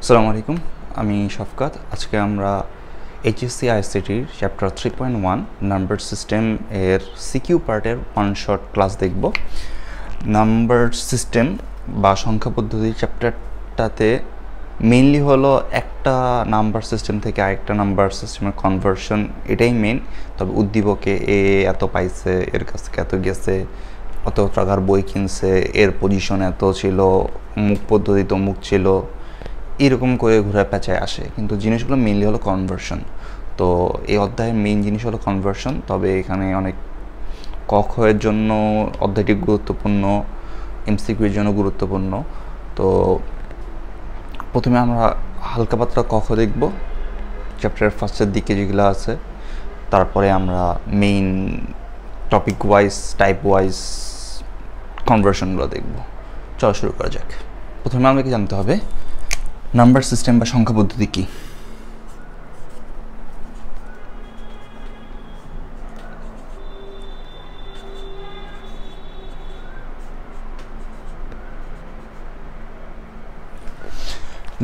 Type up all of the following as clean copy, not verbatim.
আসসালামু আলাইকুম, আমি শফকাত। আজকে আমরা এইচএসসি আইসিটির চ্যাপ্টার 3.1 নাম্বার সিস্টেম এর সিকিউ পার্টের ওয়ান শর্ট ক্লাস দেখব। নাম্বার সিস্টেম বা সংখ্যা পদ্ধতি চ্যাপ্টারটাতে মেইনলি হলো একটা নাম্বার সিস্টেম থেকে আরেকটা নাম্বার সিস্টেমের কনভার্সন, এটাই মেন। তবে উদ্দীপকে এ এত পাইছে, এর কাছ থেকে এত গেছে, অত টাকার বই কিনছে, এর পজিশন এত ছিল, মুখ পদ্ধতি তো মুখ ছিল, এরকম করে ঘোরা পেঁচায় আসে, কিন্তু জিনিসগুলো মেইনলি হলো কনভার্সন। তো এই অধ্যায়ের মেইন জিনিস হলো কনভার্সন। তবে এখানে অনেক এর জন্য অধ্যায়টি গুরুত্বপূর্ণ, এমসিকিউর জন্য গুরুত্বপূর্ণ। তো প্রথমে আমরা হালকা পাতলা দেখব চ্যাপ্টারের ফার্স্টের দিকে যেগুলো আছে, তারপরে আমরা main topic wise type wise কনভার্সনগুলো দেখব। চলো শুরু করা যাক। প্রথমে আমাকে জানতে হবে নাম্বার সিস্টেম বা সংখ্যা পদ্ধতি কি।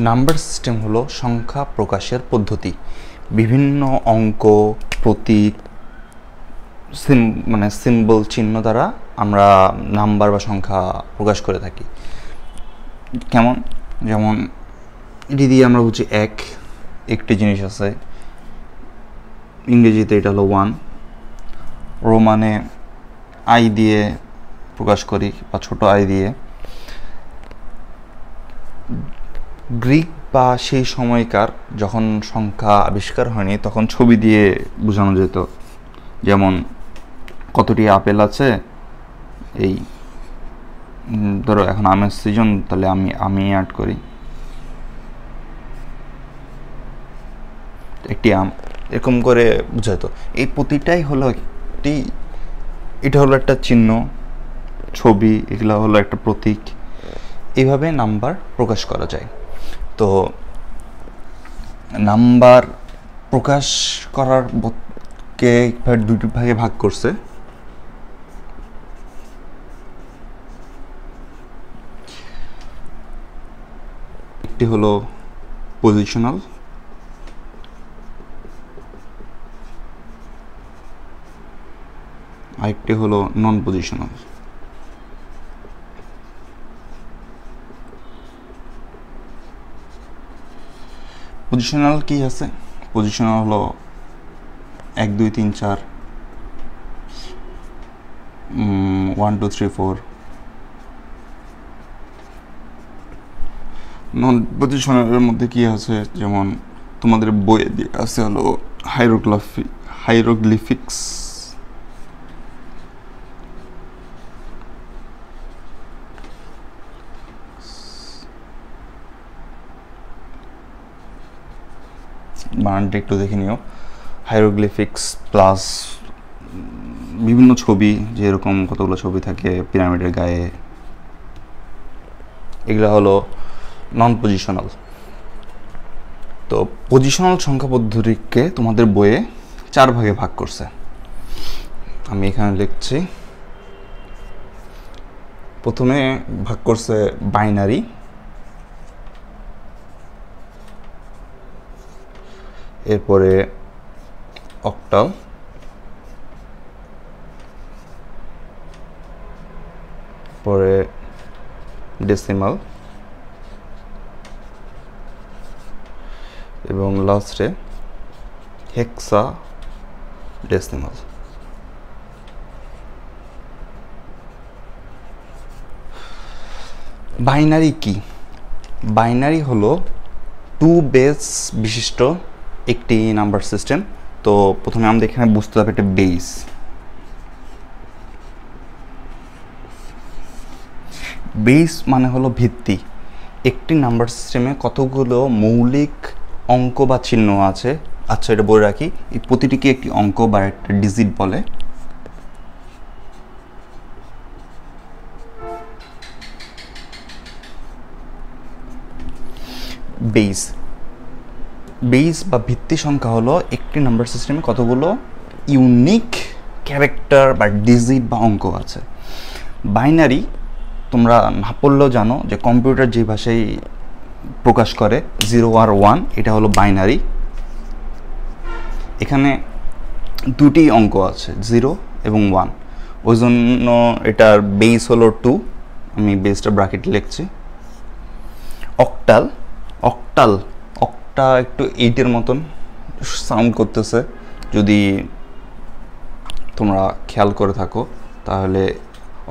নাম্বার সিস্টেম হলো সংখ্যা প্রকাশের পদ্ধতি। বিভিন্ন অঙ্ক, প্রতীক, সিম্বল, চিহ্ন দ্বারা আমরা নাম্বার বা সংখ্যা প্রকাশ করে থাকি। যেমন এটি দিয়ে আমরা বুঝি একটি জিনিস আছে, ইংরেজিতে এটা হলো 1, রোমানে আই দিয়ে প্রকাশ করি বা ছোট আই দিয়ে। গ্রিক বা সেই সময়কার যখন সংখ্যা আবিষ্কার হয়নি তখন ছবি দিয়ে বোঝানো যেত। যেমন কতটি আপেল আছে, এই ধরো এখন আমের সিজন, তাহলে আমি অ্যাড করি একটি আম, এরকম করে বোঝাতো। এই প্রতিটাই হলো এটা হলো একটা চিহ্ন, ছবি, এগুলো হলো একটা প্রতীক। এইভাবে নাম্বার প্রকাশ করা যায়। তো নাম্বার প্রকাশ করার কে দুটি ভাগে ভাগ করছে। একটি হলো পজিশনাল, আরেকটি হলো নন পজিশনাল। পজিশনাল কি আছে? পজিশনাল হলো 1 2 3 4, 1 2 3 4। নন পজিশনালের মধ্যে কি আছে? যেমন তোমাদের বইয়ে দিয়ে আছে হলো হাইরোগ্লিফিক্স, বানানটা একটু দেখে নিও। হাইরোগ্লিফিক্স প্লাস বিভিন্ন ছবি, যেরকম কতগুলো ছবি থাকে পিরামিডের গায়ে, এগুলো হলো নন পজিশনাল। তো পজিশনাল সংখ্যা পদ্ধতিকে তোমাদের বইয়ে 4 ভাগে ভাগ করছে। আমি এখানে লিখছি। প্রথমে ভাগ করছে বাইনারি, এরপরে অক্টাল, পরে ডেসিমাল এবং লাস্টে হেক্সা ডেসিমাল। বাইনারি কি? বাইনারি হলো 2 বেস বিশিষ্ট একটি নাম্বার সিস্টেম। তো প্রথমে আমাদের এখানে বুঝতে হবে একটা বেস। বেস মানে হলো ভিত্তি। একটি নাম্বার সিস্টেমে কতগুলো মৌলিক অঙ্ক বা চিহ্ন আছে। আচ্ছা, এটা বলে রাখি, এই প্রতিটিকে একটি অঙ্ক বা একটা ডিজিট বলে। বেস বা ভিত্তি সংখ্যা হলো একটি নাম্বার সিস্টেমে কতগুলো ইউনিক ক্যারেক্টার বা ডিজিট বা অঙ্ক আছে। বাইনারি তোমরা না পড়লেও জানো যে কম্পিউটার যে ভাষায় প্রকাশ করে 0 আর 1, এটা হলো বাইনারি। এখানে দুটি অঙ্ক আছে 0 এবং 1, ওই জন্য এটার বেস হলো 2, আমি বেসটা ব্র্যাকেট লিখছি। অক্টাল, অক্টা একটু 8-এর মতন সাউন্ড করতেছে, যদি তোমরা খেয়াল করে থাকো তাহলে।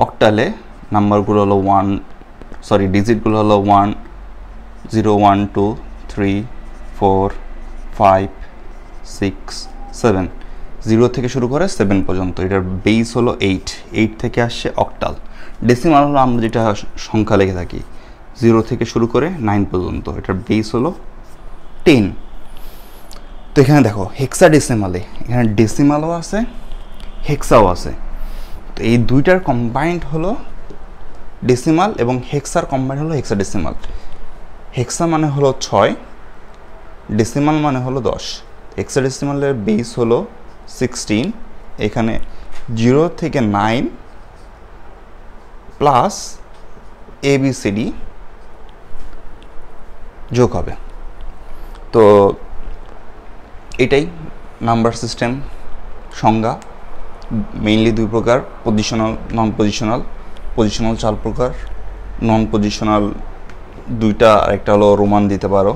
অক্টালে নাম্বারগুলো হলো ডিজিটগুলো হলো 1 0 1 2 3 4 5 6 7, 0 থেকে শুরু করে 7 পর্যন্ত। এটার বেস হলো 8 থেকে আসছে অক্টাল। ডেসিমাল হলো আমরা যেটা সংখ্যা লিখে থাকি 0 থেকে শুরু করে 9 পর্যন্ত, এটার বেস হলো 10। তো এখানে দেখো হেক্সাডেসিমালে, এখানে ডেসিমালও আছে হেক্সাও আছে। তো এই দুইটার কম্বাইন্ড হলো ডেসিমাল এবং হেক্সার কম্বাইন্ড হলো হেক্সাডেসিমাল। হেক্সা মানে হলো 6, ডেসিমাল মানে হলো 10। হেক্সাডেসিমালের বেস হলো 16, এখানে 0 থেকে 9 প্লাস ABCD যোগ হবে। তো এটাই নাম্বার সিস্টেম সংজ্ঞা। মেইনলি দুই প্রকার, পজিশনাল নন পজিশনাল। পজিশনাল 4 প্রকার, নন পজিশনাল 2টা, আরেকটা হলো রোমান দিতে পারো,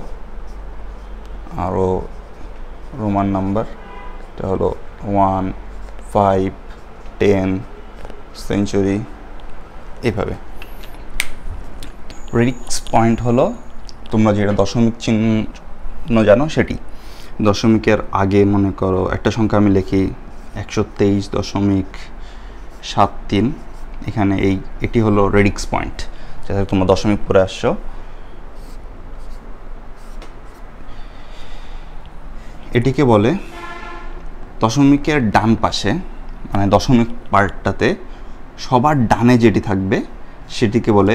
আরও রোমান নাম্বার, এটা হলো 1 5 10 সেঞ্চুরি, এইভাবে। রেডিক্স পয়েন্ট হলো তোমরা যেটা দশমিক চিহ্ন জানো সেটি। দশমিকের আগে মনে করো একটা সংখ্যা আমি লিখি 123.73, এখানে এটি হলো রেডিক্স পয়েন্ট, যাতে তোমরা দশমিক পরে আসছো। এটিকে বলে দশমিকের ডান পাশে, মানে দশমিক পার্টটাতে সবার ডানে যেটি থাকবে সেটিকে বলে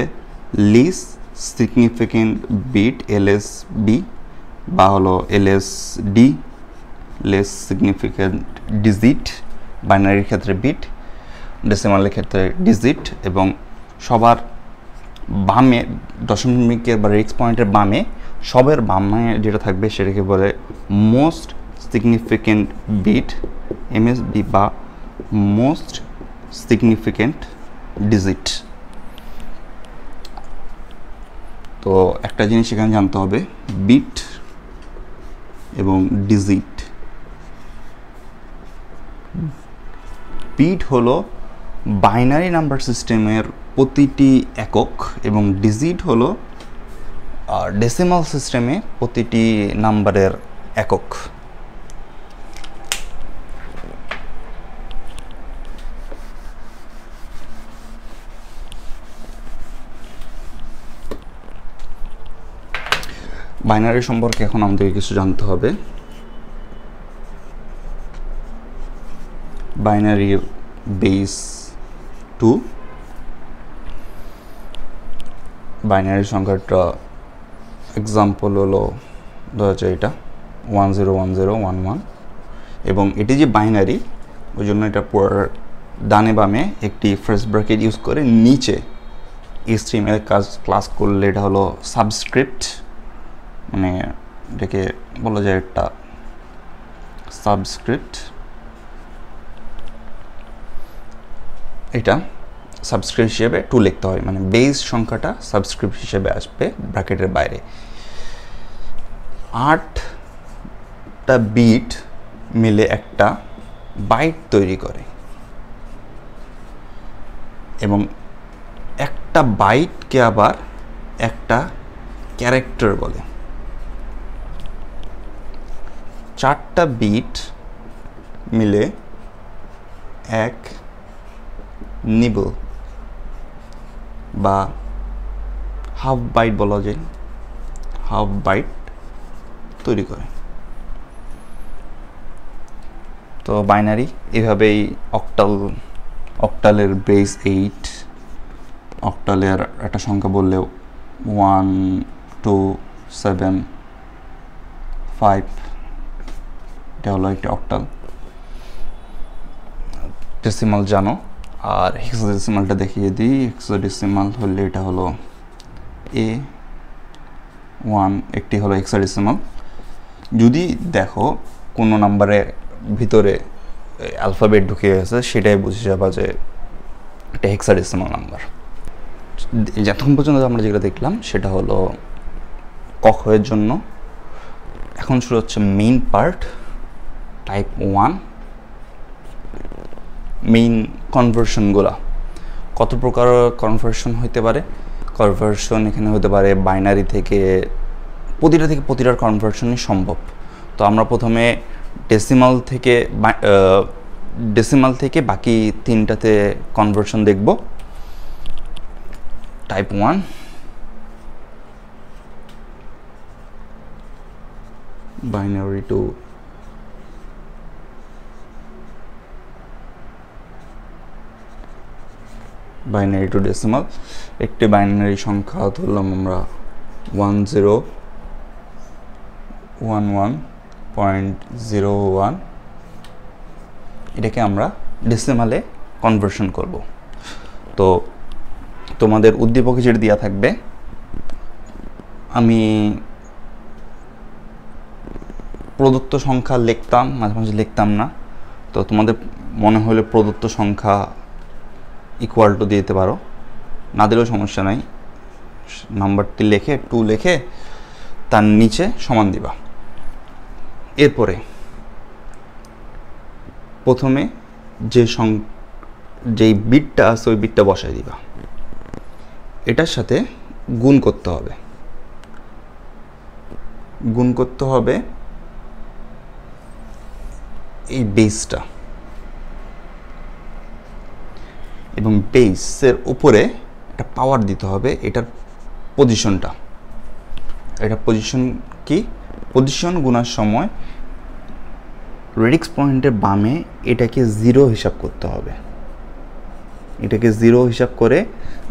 লিস্ট সিগনিফিকেন্ট বিট, LSB, বা হলো LSD, লেস সিগনিফিকেন্ট ডিজিট। বাইনারির ক্ষেত্রে বিট, ডেসিমালের ক্ষেত্রে ডিজিট। এবং সবার বামে, দশমিকের বা রেডিক্স পয়েন্টের বামে, সবের বামে যেটা থাকবে সেটাকে বলে মোস্ট সিগনিফিকেন্ট বিট, MSB, বা মোস্ট সিগনিফিকেন্ট ডিজিট। তো একটা জিনিস এখানে জানতে হবে, বিট এবং ডিজিট। বিট হলো বাইনারি নাম্বার সিস্টেমের প্রতিটি একক, এবং ডিজিট হলো ডেসিমাল সিস্টেমে প্রতিটি নাম্বারের একক। বাইনারি সম্পর্কে এখন আমাদেরকে কিছু জানতে হবে। বাইনারি বেস 2, বাইনারি সংখ্যাটা এক্সাম্পল হলো ধরা যায় এটা 101011, এবং এটি যে বাইনারি ওই জন্য এটা পুরো ডানে বামে একটি ফ্রেস ব্র্যাকেট ইউজ করে নিচে HTML ক্লাস করলে এটা হলো সাবস্ক্রিপ্ট, মানে এটাকে বলা যায় একটা সাবস্ক্রিপ্ট। এটা সাবস্ক্রিপ্ট হিসেবে 2 লিখতে হয়, মানে বেস সংখ্যাটা সাবস্ক্রিপ্ট হিসেবে আসবে ব্র্যাকেটের বাইরে। 8টা বিট মিলে একটা বাইট তৈরি করে, এবং একটা বাইটকে আবার একটা ক্যারেক্টার বলে। 4টা বিট মিলে এক নিবল বা হাফ বাইট বলা যায়, হাফ বাইট তৈরি করে। তো বাইনারি এভাবেই অক্টালের বেস 8, অক্টালের একটা সংখ্যা বললেও 1 2 7 5, এটা হলো একটা অক্টাল। ডেসিমাল জানো, আর হেক্সাডেসিমালটা দেখিয়ে দিই। হেক্সাডেসিমাল হলে এটা হলো A 1 একটি হলো হেক্সাডেসিমাল। যদি দেখো কোনো নাম্বারের ভিতরে অ্যালফাবেট ঢুকে গেছে সেটাই বুঝে যাবা যে এটা হেক্সাডেসিমাল নাম্বার। যতক্ষণ পর্যন্ত আমরা যেটা দেখলাম সেটা হলো ক খ এর জন্য। এখন শুরু হচ্ছে মেইন পার্ট, টাইপ 1। মেইন কনভার্সনগুলো কত প্রকার কনভার্সন হইতে পারে? কনভার্সন এখানে হতে পারে বাইনারি থেকে প্রতিটার কনভার্সনই সম্ভব। তো আমরা প্রথমে ডেসিমাল থেকে বাকি তিনটাতে কনভার্সন দেখব। Type 1, binary two decimal. একটি বাইনারি সংখ্যা ধরলাম আমরা 1011.01। এটাকে আমরা ডেসিমালে কনভার্সন করব। তো তোমাদের উদ্দীপকে যেটা দেওয়া থাকবে, আমি প্রদত্ত সংখ্যা লিখতাম, মাঝে মাঝে লিখতাম না। তো তোমাদের মনে হলে প্রদত্ত সংখ্যা ইকুয়াল টু দিতে পারো, না দিলেও সমস্যা নাই। নাম্বারটি লিখে 2 লিখে তার নিচে সমান দিবা। এরপরে প্রথমে যেই বিটটা আছে ওই বিটটা বসাই দিবা। এটার সাথে গুণ করতে হবে এই বেসটা, এবং বেসের উপরে একটা পাওয়ার দিতে হবে এটার পজিশনটা। এটা পজিশন কি? পজিশন গুণার সময় রেডিক্স পয়েন্টের বামে এটাকে 0 হিসাব করতে হবে। এটাকে 0 হিসাব করে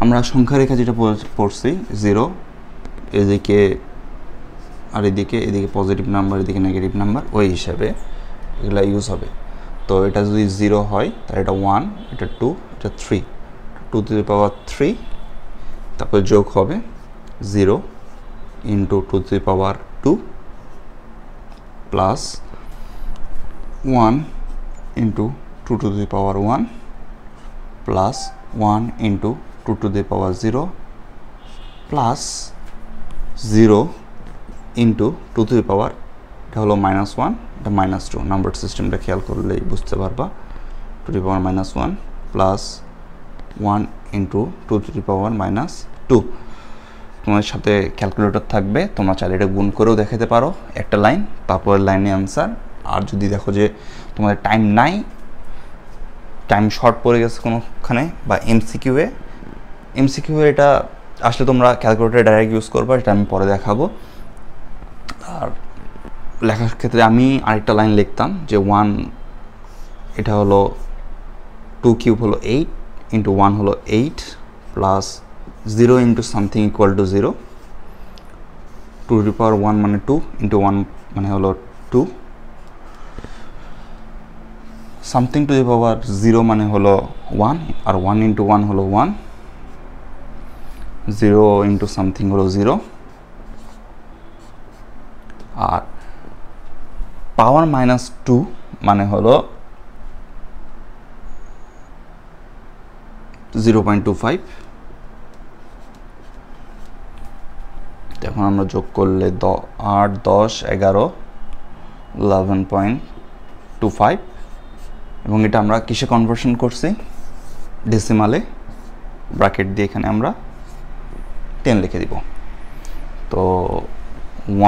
আমরা সংখ্যা রেখা যেটা পড়ছি 0, এদিকে আর এদিকে পজিটিভ নাম্বার, এদিকে নেগেটিভ নাম্বার, ওই হিসাবে এগুলা ইউজ হবে। তো এটা যদি 0 হয় তাহলে এটা 1, এটা 2, এটা 3, 2 to the power 3, তারপর যোগ হবে 0 into 2 to the power 2 plus 1 into 2 to the power 1 plus 1 into 2 to the power 0 plus 0 into 2 to the power, এটা হলো -1, এটা -2। নাম্বার সিস্টেমটা খেয়াল করলেই বুঝতে পারবা। 2 to the power -1 plus 1 into 2 to the power -2। তোমাদের সাথে ক্যালকুলেটর থাকবে, তোমরা চাইলে এটা গুণ করেও দেখাতে পারো একটা লাইন, তারপর লাইনে আনসার। আর যদি দেখো যে তোমাদের টাইম নাই, টাইম শর্ট পড়ে গেছে কোনোখানে, বা এমসিকিউ এটা আসলে তোমরা ক্যালকুলেটরে ডাইরেক্ট ইউজ করবা, এটা আমি পরে দেখাবো। আর লেখার ক্ষেত্রে আমি আরেকটা লাইন লিখতাম যে 1, এটা হলো 2 কিউব হলো 8 ইন্টু 1 হলো 8 plus 0 into something equal to 0, 2 to the power 1 মানে 2 ইন্টু 1 মানে হলো 2, সামথিং টু দি পাওয়ার 0 মানে হলো 1, আর 1 ইন্টু 1 হলো 1, 0 ইন্টু সামথিং হলো 0, আর পাওয়ার -2 মানে হলো 0.25। এখন আমরা যোগ করলে 8, 10, 11, 11.25, এবং এটা আমরা কিসে কনভার্সন করছি? ডেসিমালে। ব্র্যাকেট দিয়ে এখানে আমরা 10 লিখে দিব। তো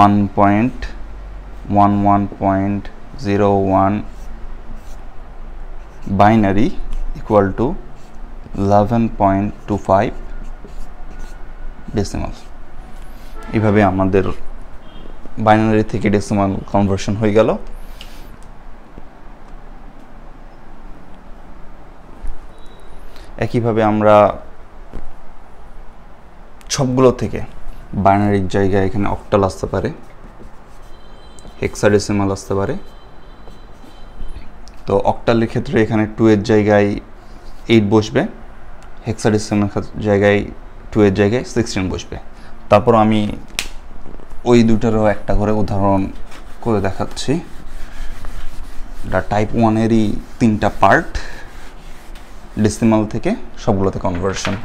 1.11.01 বাইনারি ইকুয়াল টু 11.25 ডেসিমাল। এইভাবে আমাদের বাইনারি থেকে ডেসিমাল কনভার্সন হয়ে গেল। একইভাবে আমরা সবগুলো থেকে বাইনারির জায়গায় এখানে অক্টাল আসতে পারে, হেক্সাডেসিমাল আসতে পারে। তো অক্টালের ক্ষেত্রে এখানে 2 এর জায়গায় 8 বসবে, হেক্সাডেসিমাল জায়গায় 2 এর জায়গায় 16 বসবে। তারপর আমি ওই দুটারও একটা করে উদাহরণ করে দেখাচ্ছি। এটা টাইপ 1-এরই 3টা পার্ট, ডেসিমাল থেকে সবগুলোতে কনভার্সন।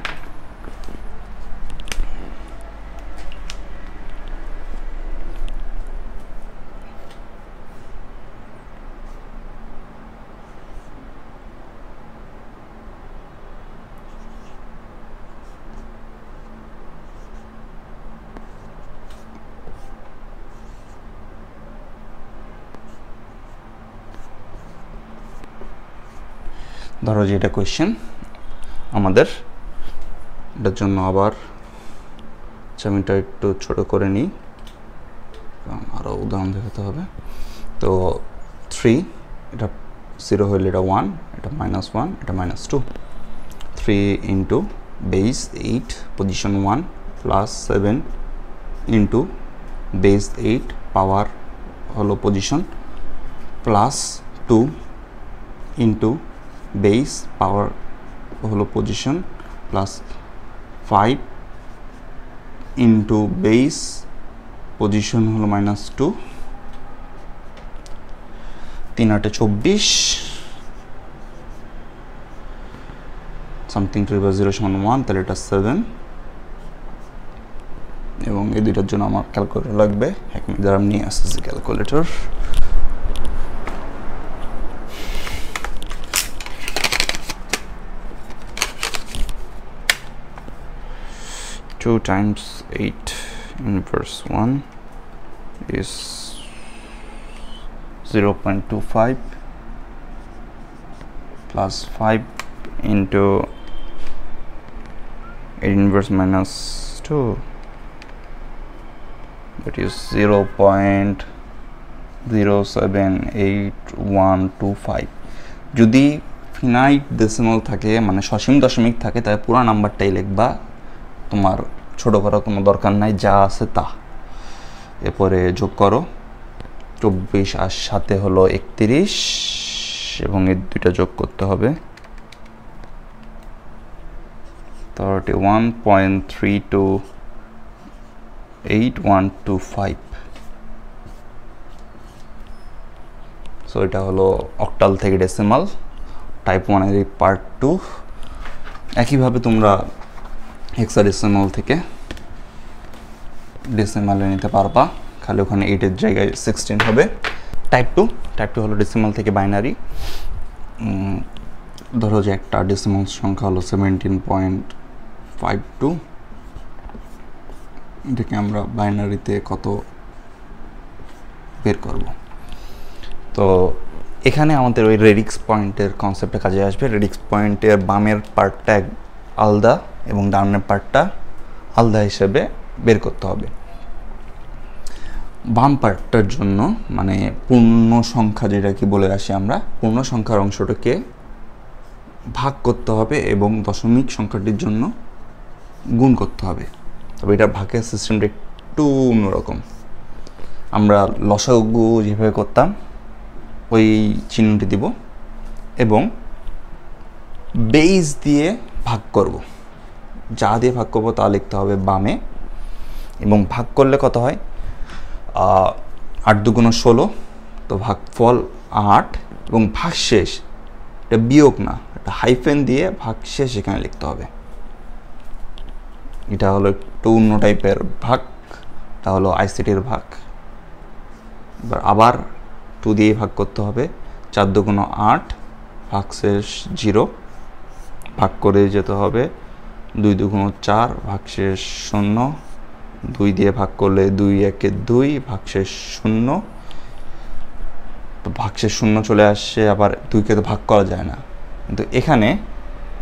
ধরো যে এটা কোয়েশ্চেন আমাদের, এটার জন্য আবার আমি এটা একটু ছোট করে নিই, আরও উদাহরণ দেখাতে হবে। তো 3, এটা 0 হইলে এটা 1, এটা -1, এটা -2। 3 into base 8 position 1 plus 7 into base 8 পাওয়ার হলো পজিশন প্লাস 2 ইন্টু বেস পাওয়ার হলো position plus 5 into base position হলো -2, 3 8 24, সামথিং 3 + 0 = 1, তাহলে এটা 7। এবং এই দুইটার জন্য আমার ক্যালকুলেটর লাগবে, 1 মিনিট দ্বারা আমি নিয়ে আসতেছি calculator. 2 times 8 inverse 1 is 0.25 plus 5 into 8 inverse -2, that is 0.07815। যদি ফিনাইট ডেসিমাল থাকে মানে সসীম দশমিক থাকে তাহলে পুরো নাম্বারটাই লিখবা, তোমার ছোট করার কোনো দরকার নাই, যা আছে তা। এরপরে যোগ করো, 24 আর সাথে হলো 31, এবং এই দুইটা যোগ করতে হবে 31.328125। সো এটা হলো অক্টাল থেকে ডেসিমাল, টাইপ 1-এর পার্ট 2। একইভাবে তোমরা হেক্সাডেসিমাল থেকে ডেসিমালে নিতে পারবা, খালি ওখানে 8-এর জায়গায় 16 হবে। টাইপ 2 হলো ডেসিমাল থেকে বাইনারি। ধরো যে একটা ডেসিমাল সংখ্যা হলো 17.52, এটাকে আমরা বাইনারিতে কত বের করব। তো এখানে আমাদের ওই রেডিক্স পয়েন্টের কনসেপ্টটা কাজে আসবে। রেডিক্স পয়েন্টের বামের পার্টটা আলাদা এবং ডানের পার্টটা আলাদা হিসেবে বের করতে হবে। বাম পার্টটার জন্য মানে পূর্ণ সংখ্যা যেটাকে বলে আসি আমরা, পূর্ণ সংখ্যার অংশটাকে ভাগ করতে হবে এবং দশমিক সংখ্যাটির জন্য গুণ করতে হবে। তবে এটা ভাগের সিস্টেমটা একটু অন্যরকম। আমরা লসাগু যেভাবে করতাম ওই চিহ্নটি দিব এবং বেস দিয়ে ভাগ করব, যা দিয়ে ভাগ করবো তা লিখতে হবে বামে। এবং ভাগ করলে কত হয়, 8 × 2 = 16, তো ভাগফল 8 এবং ভাগশেষ এটা বিয়োগ না, এটা হাইফেন দিয়ে ভাগশেষ এখানে লিখতে হবে। এটা হলো একটু অন্য টাইপের ভাগ, এটা হলো আইসিটির ভাগ। এবার আবার 2 দিয়ে ভাগ করতে হবে, 4 × 2 = 8, ভাগশেষ 0, ভাগ করে যেতে হবে 2 × 2 = 4, ভাগশেষ 0, 2 দিয়ে ভাগ করলে 2 × 1 = 2, ভাগশেষ 0। তো ভাগশেষ 0 চলে আসছে, আবার 2কে তো ভাগ করা যায় না, কিন্তু এখানে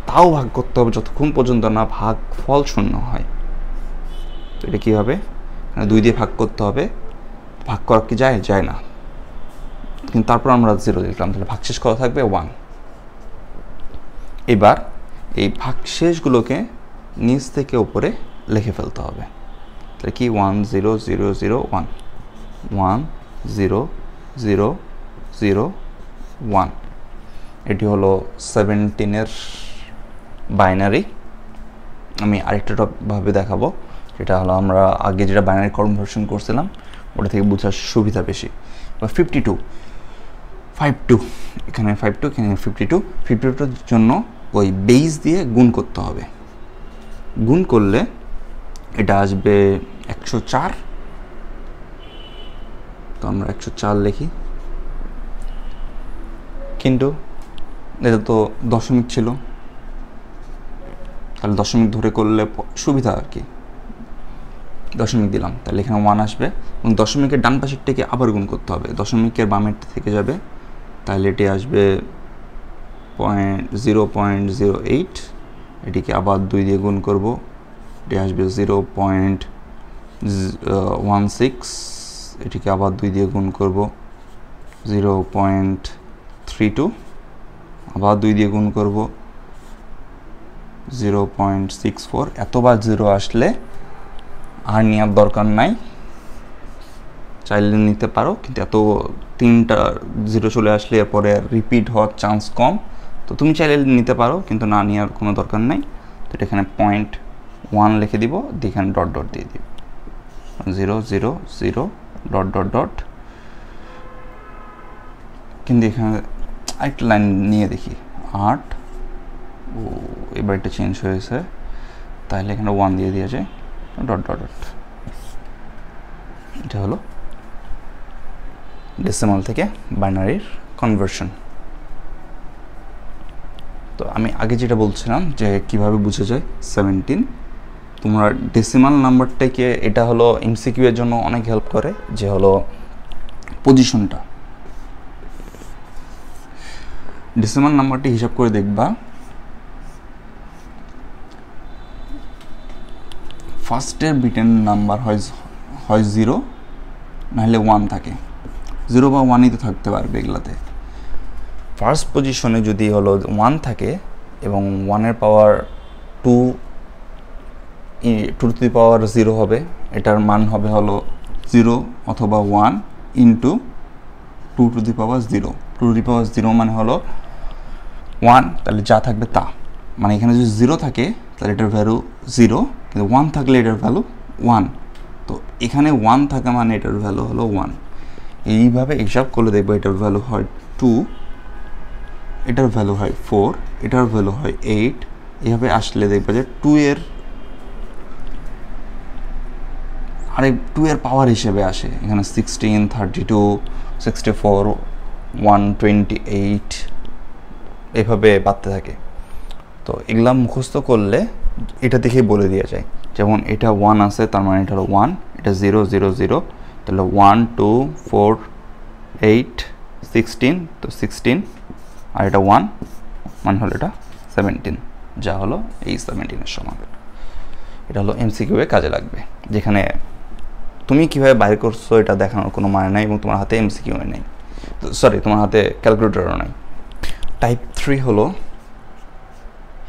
তাও ভাগ করতে হবে যতক্ষণ পর্যন্ত না ভাগফল 0 হয়। তো এটা কী হবে, 2 দিয়ে ভাগ করতে হবে, ভাগ করা কি যায় না, কিন্তু তারপর আমরা 0 লিখলাম, তাহলে ভাগশেষ কত থাকবে 1। এবার এই ভাগশেষগুলোকে নিচ থেকে উপরে লিখে ফেলতে হবে। তাহলে কি 1 0 0 0 1 1 0 0 0 1, এটি হলো 17-এর বাইনারি। আমি আরেকটা ভাবে দেখাবো। এটা হলো আমরা আগে যেটা বাইনারি কনভার্সন করছিলাম ওটা থেকে বোঝার সুবিধা বেশি। বা 52 এখানে 52 এখানে 52 জন্য ওই বেস দিয়ে গুণ করতে হবে। গুণ করলে এটা আসবে 104। তো আমরা 104 লিখি, কিন্তু এটা তো দশমিক ছিল, তাহলে দশমিক ধরে করলে সুবিধা আর কি। দশমিক দিলাম, তাহলে এখানে 1 আসবে এবং দশমিকের ডান পাশের থেকে আবার গুণ করতে হবে। দশমিকের বামের থেকে যাবে, তাহলে এটি আসবে 0.08। এটিকে আবার 2 দিয়ে গুণ করব, এটি আসবে 0.16। এটিকে আবার 2 দিয়ে গুণ করব 0.32। আবার 2 দিয়ে গুণ করব 0.64। এতবার 0 আসলে আর নেওয়ার দরকার নাই, চাইলে নিতে পারো, কিন্তু এত 3টা 0 চলে আসলে এরপরে রিপিট হওয়ার চান্স কম। তো তুমি চাইলে নিতে পারো, কিন্তু না নেওয়ার কোনো দরকার নাই। তো এটা এখানে 0.1 লিখে দিব, এখানে ডট ডট দিয়ে দিব, 0 0 0 ডট ডট ডট। কিন্তু এখানে আরেকটা লাইন নিয়ে দেখি, 8। ও এবার এটা চেঞ্জ হয়েছে, তাহলে এখানে 1 দিয়ে দিয়েছে, ডট ডট ডট। এটা হলো ডেসিমাল থেকে বাইনারির কনভার্সন। তো আমি আগে যেটা বলছিলাম যে কিভাবে বুঝে যায় 17, তোমরা ডেসিমাল নাম্বারটাকে, এটা হলো এমসিকিউ এর জন্য অনেক হেল্প করে, যে হলো পজিশনটা। ডেসিমাল নাম্বারটি হিসাব করে দেখবা, ফার্স্টের বিটের নাম্বার হয় 0, নাহলে 1 থাকে। 0 বা 1ই তো থাকতে পারবে এগুলাতে। ফার্স্ট পজিশনে যদি হলো 1 থাকে এবং 1-এর পাওয়ার 2 টু দি পাওয়ার 0 হবে, এটার মান হবে হলো 0 অথবা 1 into 2 to the power 0। 2 to the power 0 মানে হলো 1, তাহলে যা থাকবে তা। মানে এখানে যদি 0 থাকে তাহলে এটার ভ্যালু 0, কিন্তু 1 থাকলে এটার ভ্যালু 1। তো এখানে 1 থাকা মানে এটার ভ্যালু হলো 1। এইভাবে হিসাব করলে দেখবো এটার ভ্যালু হয় 2, এটার ভ্যালু হয় 4, এটার ভ্যালু হয় 8। এইভাবে আসলে দেখবে যে 2 এর পাওয়ার হিসেবে আসে। এখানে 16, 32, 64, 128 এইভাবে বাড়তে থাকে। তো এগুলা মুখস্থ করলে এটা দেখেই বলে দেওয়া যায়, যেমন এটা 1 আছে, তার মানে এটা হলো 1, এটা 0 0 0, তাহলে 1 2 4 8 16, তো 16, আর এটা 1 মানে হলো এটা 17, যা হলো এই 17-এর সমান। এটা হলো এমসিকিউ এ কাজে লাগবে, যেখানে তুমি কীভাবে বাইর করছো এটা দেখানোর কোনো মানে নাই এবং তোমার হাতে এমসিকিউ নেই, সরি তোমার হাতে ক্যালকুলেটরও নাই। টাইপ 3 হলো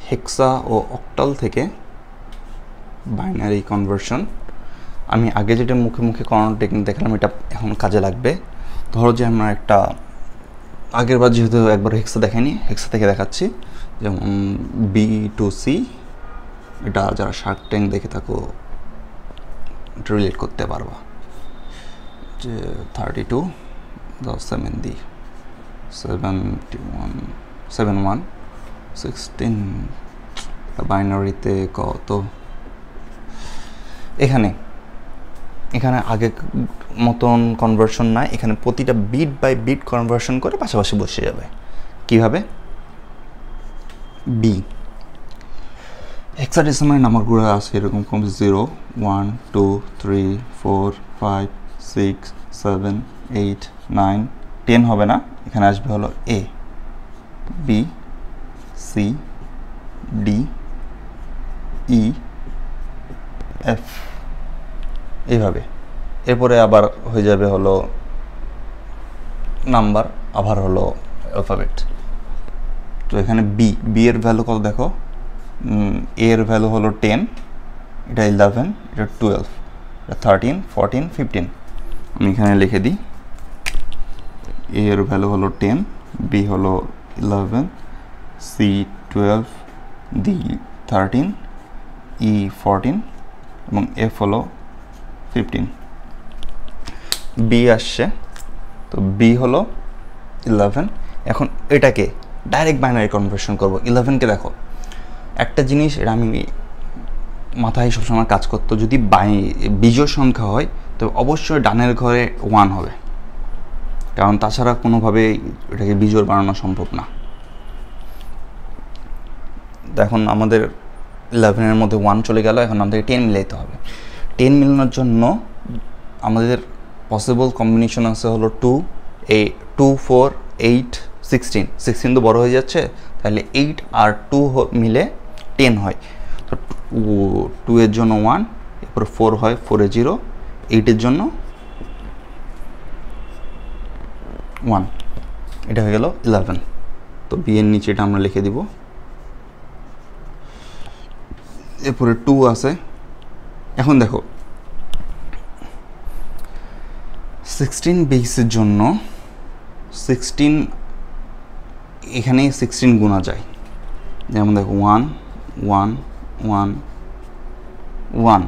হেক্সা ও অক্টাল থেকে বাইনারি কনভার্সন। আমি আগে যেটা মুখে মুখে করানোর টেকনিক দেখালাম, এটা এখন কাজে লাগবে। ধরো যে আমরা একটা, আগের বার যেহেতু একবার হেক্সা দেখাইনি, হেক্সা থেকে দেখাচ্ছি। যেমন B2C, এটা যারা শার্ক ট্যাঙ্ক দেখে থাকো এটা রিলেট করতে পারবা, যে 32 7 দিই 71 71 16 বাইনারিতে কত। এখানে আগে মতন কনভার্সন নাই, এখানে প্রতিটা বিট বাই বিট কনভার্সন করে পাশাপাশি বসে যাবে। কিভাবে? বি হেক্সাডেসিমাল নাম্বারগুলো আছে এরকম, 0 1 2 3 4 5 6 7 8 9 10 হবে না, এখানে আসবে হলো A B C D E F এইভাবে। এরপরে আবার হয়ে যাবে হলো নাম্বার, আবার হলো অ্যালফাবেট। তো এখানে বি এর ভ্যালু কত দেখো, এ এর ভ্যালু হলো 10, এটা 11, এটা 12, এটা 13 14 15। আমি এখানে লিখে দিই, এ এর ভ্যালু হলো 10, বি হলো 11, সি 12, ডি 13, ই 14, এবং এফ হলো 15, বি আসছে, তো বি হলো 11। এখন এটাকে ডাইরেক্ট বাইনারি কনভার্সন করবো। 11কে দেখো, একটা জিনিস এটা আমি মাথায় সবসময় কাজ করতো, যদি বিজোড় সংখ্যা হয় তো অবশ্যই ডানের ঘরে 1 হবে, কারণ তাছাড়া কোনোভাবেই এটাকে বিজোড় বানানো সম্ভব না। এখন আমাদের 11-এর মধ্যে 1 চলে গেল, এখন আমাদের 10 মিলাইতে হবে। 10 মিলানোর জন্য আমাদের পসিবল কম্বিনেশন আছে হলো 2, 4, 8, 16 তো বড় হয়ে যাচ্ছে, তাহলে 8 আর 2 মিলে 10 হয়। তো 2 এর জন্য 1, এরপর 4 হয়, 4 এ 0, 8 এর জন্য 1, এটা হয়ে গেল 11। তো বি এর নিচে এটা আমরা লিখে দিব। এরপরে 2 আছে। এখন দেখো 16 বেসের জন্য 16 এখানে 16 গুণা যায়, যেমন দেখো 1, 1, 1, 1,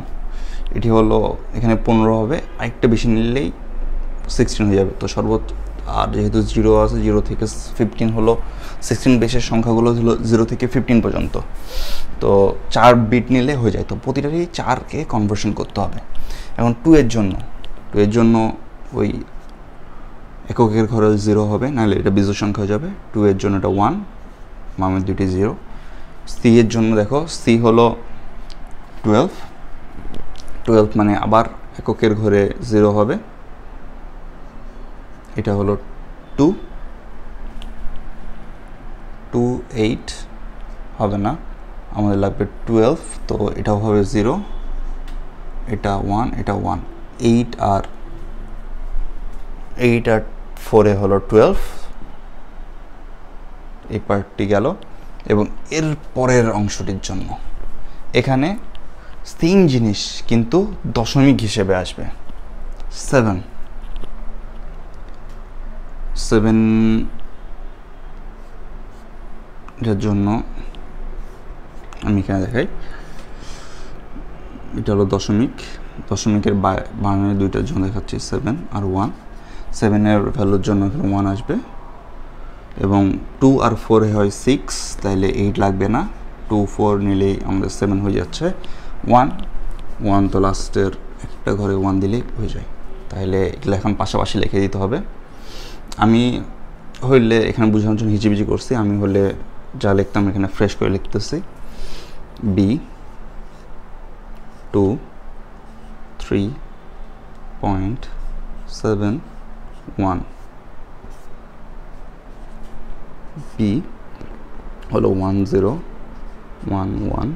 এটি হলো এখানে 15 হবে, আরেকটা বেশি নিলেই 16 হয়ে যাবে। তো সর্বোচ্চ, আর যেহেতু 0 আছে, 0 থেকে 15 হলো 16 বেসের সংখ্যাগুলো হলো 0 থেকে 15 পর্যন্ত, তো 4 বিট নিলে হয়ে যায়। তো প্রতিটারই 4কে কনভার্সন করতে হবে। এখন 2 এর জন্য ওই এককের ঘরে 0 হবে, নাহলে এটা বিজোড় সংখ্যা হয়ে যাবে। 2 এর জন্য এটা 1, মামের দুটি 0। সি এর জন্য দেখো, সি হলো 12 মানে আবার এককের ঘরে 0 হবে, এটা হলো 2, 8 হবে না, আমাদের লাগবে 12, তো এটাও হবে 0, এটা 1, এটা 1, 8 আর 4 হলো 12, এই পার্টটি গেল। এবং এর পরের অংশটির জন্য এখানে সেম জিনিস কিন্তু দশমিক হিসেবে আসবে। 7 এর জন্য আমি এখানে দেখাই, এটা হলো দশমিকের বানানের দুইটার জন্য দেখাচ্ছি 7 আর 1। 7-এর ভ্যালুর জন্য এখানে 1 আসবে, এবং 2 আর 4 হয় 6, তাইলে 8 লাগবে না, 2, 4 নিলেই আমাদের 7 হয়ে যাচ্ছে। 1 তো লাস্টের একটা ঘরে 1 দিলেই হয়ে যায়, তাহলে এগুলো এখন পাশাপাশি লিখে দিতে হবে। আমি হইলে এখানে বোঝানোর জন্য হিজিবিজি করছি, আমি হলে যা লিখতাম এখানে ফ্রেশ করে লিখতেছি। বি 2, 3.71, বি হলো 1011,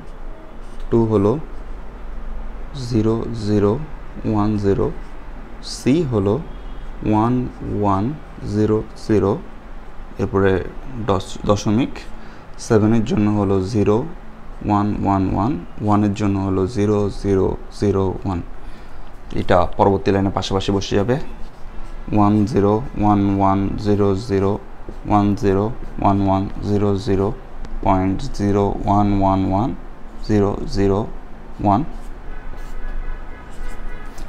2 হলো 0010, সি হলো 1100, এরপরে দশমিক। 7-এর জন্য হলো 0111, 1-এর জন্য হলো 0001। এটা পরবর্তী লাইনে পাশাপাশি বসে যাবে। 101100.011100.001,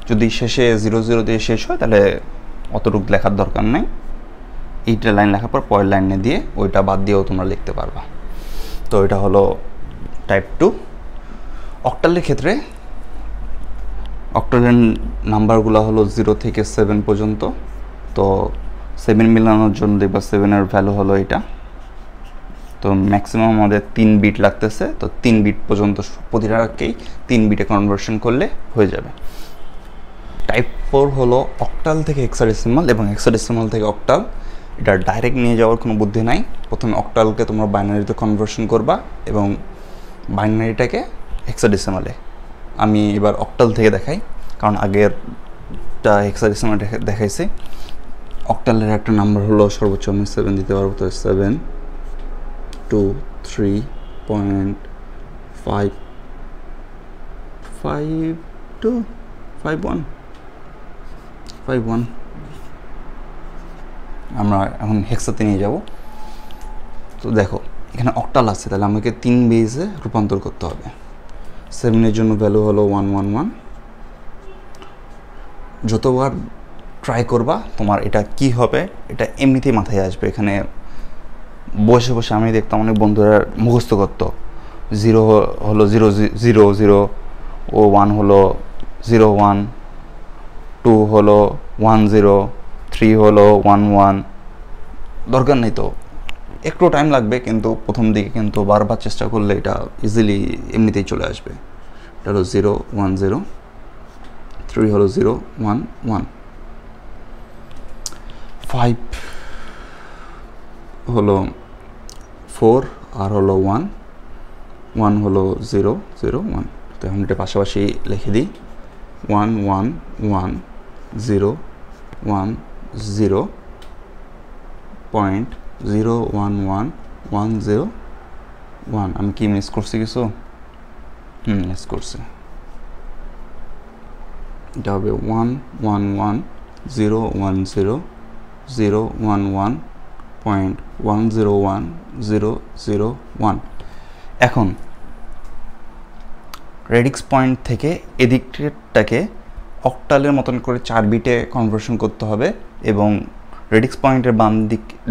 যদি শেষে 00 দিয়ে শেষ হয় তাহলে অতটুকু লেখার দরকার নেই। এইটা লাইন লেখার পর পরের লাইনে দিয়ে ওইটা বাদ দিয়েও তোমরা লিখতে পারবা। তো এটা হলো টাইপ 2। অক্টালের ক্ষেত্রে অক্টালের নাম্বারগুলো হলো 0 থেকে 7 পর্যন্ত। তো 7 মিলানোর জন্য দেখবা 7-এর ভ্যালু হলো এটা। তো ম্যাক্সিমাম আমাদের 3 বিট লাগতেছে, তো 3 বিট পর্যন্ত প্রতিটাকেই 3 বিটে কনভার্সন করলে হয়ে যাবে। টাইপ 4 হলো অক্টাল থেকে হেক্সাডেসিমাল এবং হেক্সাডেসিমাল থেকে অক্টাল। এটা ডাইরেক্ট নিয়ে যাওয়ার কোনো বুদ্ধি নাই। প্রথমে অক্টালকে তোমরা বাইনারিতে কনভার্সন করবা এবং বাইনারিটাকে হেক্সাডেসিমালে। আমি এবার অক্টাল থেকে দেখাই, কারণ আগেরটা হেক্সাডেসিমাল দেখাইছি। অক্টালের একটা নাম্বার হলো সর্বোচ্চ আমি 7 দিতে পারবো, তো 723.551 আমরা এখন হেক্সাতে নিয়ে যাব। তো দেখো এখানে অক্টাল আছে, তাহলে আমাকে 3 বেজে রূপান্তর করতে হবে। 7 জন্য ভ্যালু হলো 111। যতবার ট্রাই করবা তোমার এটা কি হবে এটা এমনিতেই মাথায় আসবে। এখানে বসে বসে আমি দেখতাম অনেক বন্ধুরা মুখস্থ করতো, 0 হলো 000 ও 1 হলো 01, 2 হলো 10, 3 হলো 11। দরকার নেই তো, একটু টাইম লাগবে, কিন্তু প্রথম দিকে কিন্তু বারবার চেষ্টা করলে এটা ইজিলি এমনিতেই চলে আসবে। এটা হলো 010, 3 হলো 011, 5 হলো 4 আর হলো 1, 1 হলো 001। তো এখন এটা পাশাপাশি লিখে দিই, 111,0.011101। আমি কি মিস করছি কিছু? মিস করছি। এটা হবে 111,010,111.101001। এখন রেডিক্স পয়েন্ট থেকে এদিকটাকে অক্টালের মতন করে 4 বিটে কনভার্সন করতে হবে, এবং রেডিক্স পয়েন্টের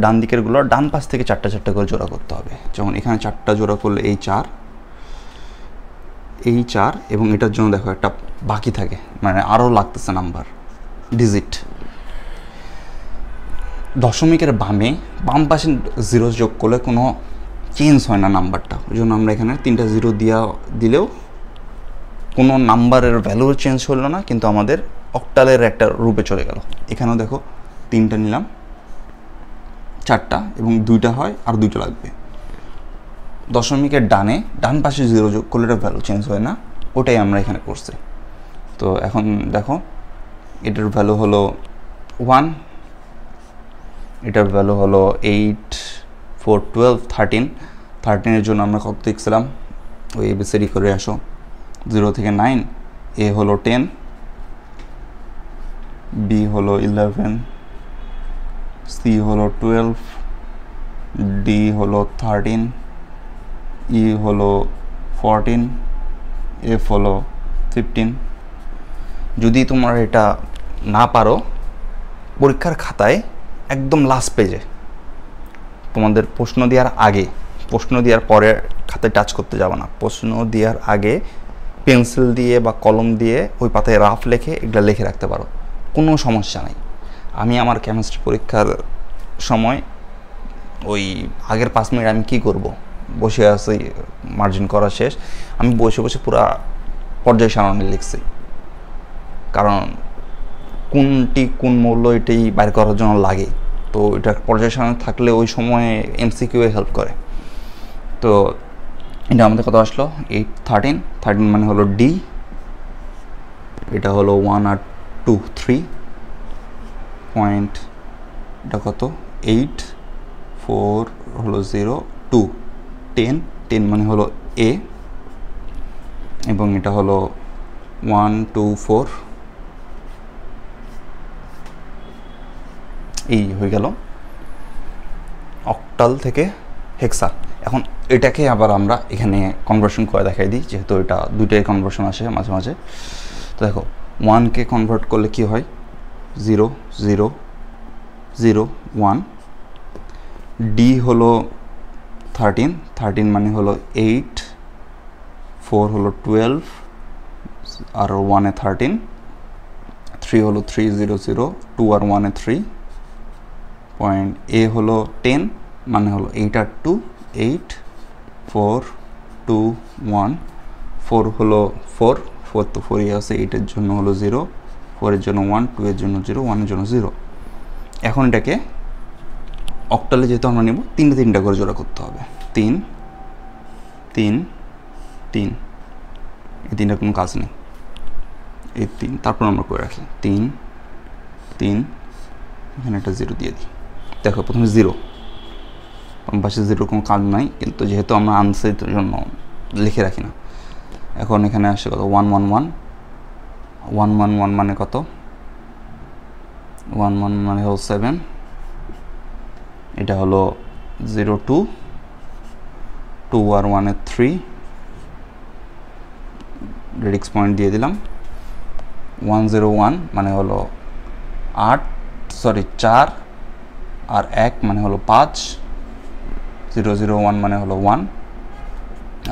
ডান দিকেরগুলো ডান পাশ থেকে 4টা করে জোড়া করতে হবে। যেমন এখানে 4টা জোড়া করলে এই 4, এবং এটার জন্য দেখো একটা বাকি থাকে, মানে আরও লাগতেছে নাম্বার ডিজিট। দশমিকের বাম পাশে 0 যোগ করলে কোনো চেঞ্জ হয় না নাম্বারটা, ওই জন্য আমরা এখানে 3টা 0 দিলেও কোনো নাম্বারের ভ্যালু চেঞ্জ হলো না, কিন্তু আমাদের অক্টালের একটা রূপে চলে গেল। এখানেও দেখো 3টা নিলাম, 4টা, এবং 2টা হয় আর 2টা লাগবে। দশমিকের ডান পাশে 0 যোগ করলে এটা ভ্যালু চেঞ্জ হয় না, ওটাই আমরা এখানে করছি। তো এখন দেখো এটার ভ্যালু হলো 1, এটার ভ্যালু হলো 8, 4, 12, 13 জন্য আমরা কত দেখছিলাম? ওই এবিসিডি করে আসো, 0 থেকে 9, এ হলো 10, বি হলো 11, সি হলো 12, ডি হলো 13, ই হলো 14, এফ হলো 15। যদি তোমার এটা না পারো, পরীক্ষার খাতায় একদম লাস্ট পেজে তোমাদের প্রশ্ন দেওয়ার পরে খাতায় টাচ করতে যাবে না, প্রশ্ন দেওয়ার আগে পেন্সিল দিয়ে বা কলম দিয়ে ওই পাতায় রাফ লিখে এগুলো লিখে রাখতে পারো, কোনো সমস্যা নাই। আমি আমার কেমিস্ট্রি পরীক্ষার সময় ওই আগের 5 মিনিট আমি কি করব, বসে আছি, মার্জিন করা শেষ, আমি বসে বসে পুরা পর্যায় সারণী লিখছি, কারণ কোন মূল্য এটাই বাইর করার জন্য লাগে। তো এটা পর্যায় সারণী থাকলে ওই সময়ে এমসিকিউ হেল্প করে। তো এটা আমাদের কত আসলো? 8, 13 মানে হলো ডি, এটা হলো 1 আর 2, 3 পয়েন্ট, এটা কত? 8, 4 হলো 0, 2, 10 মানে হলো এ, এবং এটা হলো 1, 2, 4, এই হয়ে গেল অক্টাল থেকে হেক্সা। এখন এটাকে আবার আমরা এখানে কনভার্সন করে দেখাই দিই, যেহেতু এটা দুইটাই কনভার্সন আসে মাঝে মাঝে। তো দেখো 1কে কনভার্ট করলে কি হয়? 0, 0, 0, 1। ডি হলো 13 মানে হলো 8, 4 হলো 12, আর 1 এ 13, 3 হলো 3, 0, 0, 2 আর 1 এ 3 পয়েন্ট, এ হলো 10 মানে হলো 8 আর 2, 8, 4, 2, 1, 4 হলো 4 তো 4ই আছে, 8 এর জন্য হলো 0, 4 এর জন্য 1, 2 এর জন্য 0, 1 এর জন্য 0। এখন এটাকে অক্টালে যেহেতু আমরা নেব, 3টা করে জোড়া করতে হবে, 3, 3, 3, এই 3টার কোনো কাজ নেই, এই 3, তারপর আমরা করে রাখি 3, 3, এখানে একটা 0 দিয়ে দিই। দেখো প্রথমে 0, পাশে 0 কোনো কাজ নাই, কিন্তু যেহেতু আমরা আনছি তার জন্য লিখে রাখি না। এখন এখানে আসে কত? 111 মানে কত? 11 মানে হলো 7, এটা হলো 0, 2 আর 1 এ 3, রেডিক্স পয়েন্ট দিয়ে দিলাম। 101 মানে হলো 4 আর 1 মানে হলো 5, 001 মানে হলো 1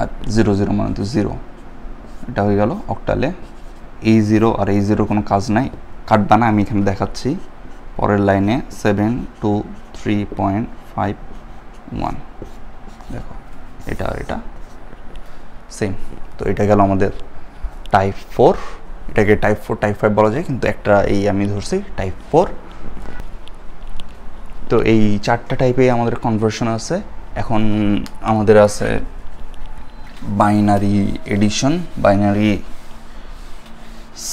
আর 00 মানে তো 0। এটা হয়ে গেল অক্টালে। এই 0 আর এই 0 কোনো কাজ নাই, কাটবা না, আমি এখানে দেখাচ্ছি। পরের লাইনে 723.51 দেখো, এটা আর এটা সেম। তো এটা গেল আমাদের টাইপ 4। এটাকে টাইপ 4 টাইপ 5 বলা যায়, কিন্তু একটা এই আমি ধরছি টাইপ 4। তো এই 4টা টাইপে আমাদের কনভার্সন আছে। এখন আমাদের আছে বাইনারি এডিশন, বাইনারি